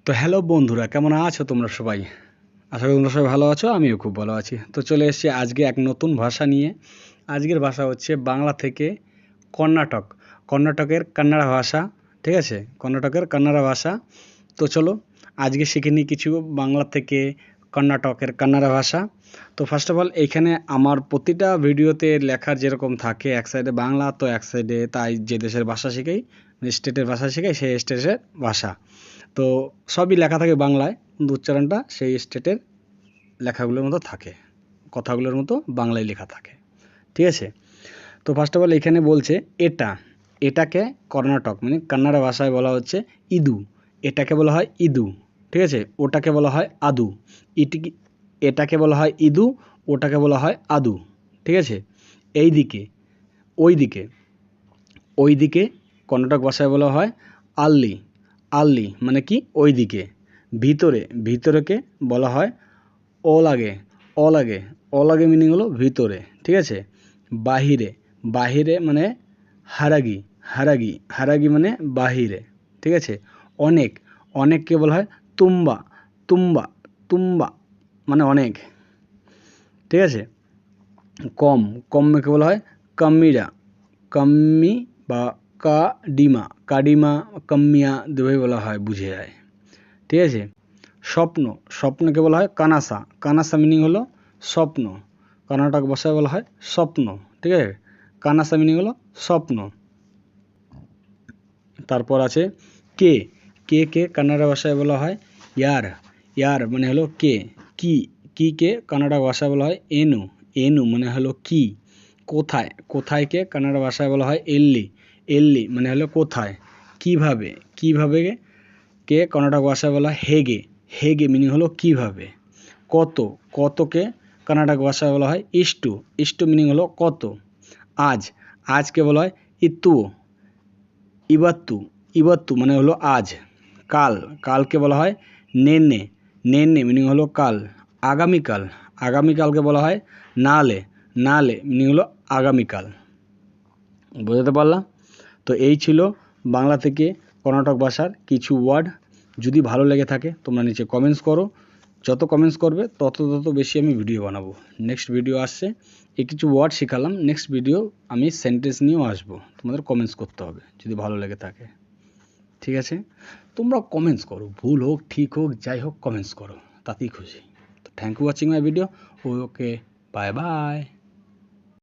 তো হ্যালো বন্ধুরা, কেমন আছো তোমরা সবাই? আশা করি তোমরা সবাই ভালো আছো, আমিও খুব ভালো আছি। তো চলে এসেছি আজকে এক নতুন ভাষা নিয়ে। আজকের ভাষা হচ্ছে বাংলা থেকে কর্ণাটকের কান্নাড়া ভাষা। ঠিক আছে, কর্ণাটকের কান্নাড়া ভাষা। তো চলো আজকে শিখে নিই কিছু বাংলা থেকে কর্ণাটকের কান্নাড়া ভাষা। তো ফার্স্ট অফ অল এইখানে আমার প্রতিটা ভিডিওতে লেখার যেরকম থাকে, এক সাইডে বাংলা তো এক সাইডে তাই যে দেশের ভাষা শিখাই, স্টেটের ভাষা শিখাই সেই স্টেটের ভাষা। তো সবই লেখা থাকে বাংলায়, কিন্তু উচ্চারণটা সেই স্টেটের লেখাগুলোর মতো থাকে, কথাগুলোর মতো বাংলায় লেখা থাকে। ঠিক আছে, তো ফার্স্ট অফ অল এখানে বলছে এটাকে কর্ণাটক মানে কান্নাড়া ভাষায় বলা হচ্ছে ইদু। এটাকে বলা হয় ইদু। ঠিক আছে, ওটাকে বলা হয় আদু। এটাকে বলা হয় ইদু, ওটাকে বলা হয় আদু। ঠিক আছে, এইদিকে ওইদিকে কর্ণাটক ভাষায় বলা হয় আল্লি। আল্লি মানে কি ওইদিকে। ভিতরেকে বলা হয় অলাগে মিনিং হলো ভিতরে। ঠিক আছে, বাহিরে মানে হারাগি মানে বাহিরে। ঠিক আছে, অনেককে বলা হয় তুম্বা মানে অনেক। ঠিক আছে, কমকে বলা হয় কাম্মি বা কাডিমা কাম্মিয়া দুটোই বলা হয়, বুঝে যায়। ঠিক আছে, স্বপ্নকে বলা হয় কানাসা মিনিং হলো স্বপ্ন। কর্ণাটক ভাষায় বলা হয় স্বপ্ন। ঠিক আছে, কানাসা মিনিং হলো স্বপ্ন। তারপর আছে কে কান্নাড়া ভাষায় বলা হয় ইয়ার মানে হলো কে। কে কান্নাড়া ভাষায় বলা হয় এনু মানে হলো কি। কোথায়কে কান্নাড়া ভাষায় বলা হয় এল্লি মানে হলো কোথায়। কিভাবে কে কর্ণাটক ভাষায় বলা হয় হেগে মিনিং হলো কিভাবে। কতকে কর্ণাটক ভাষায় বলা হয় ইষ্টু মিনিং হলো কত। আজকে বলা হয় ইবাত্তু মানে হলো আজ। কালকে বলা হয় নেন্নে মিনিং হলো কাল। আগামীকালকে বলা হয় নালে মিনিং হলো আগামীকাল। বুঝতে পারলাম? তো এই ছিল বাংলা থেকে কর্ণাটক ভাষার কিছু ওয়ার্ড। যদি ভালো লেগে থাকে তোমরা নিচে কমেন্টস করো। যত কমেন্টস করবে তত বেশি আমি ভিডিও বানাবো। নেক্সট ভিডিও আসছে, এই কিছু ওয়ার্ড শেখালাম, নেক্সট ভিডিও আমি সেন্টেন্স নিয়েও আসবো। তোমাদের কমেন্টস করতে হবে যদি ভালো লেগে থাকে। ঠিক আছে, তোমরা কমেন্টস করো, ভুল হোক ঠিক হোক যাই হোক কমেন্টস করো, তাতেই খুশি। তো thank you watching my video. Okay, bye by.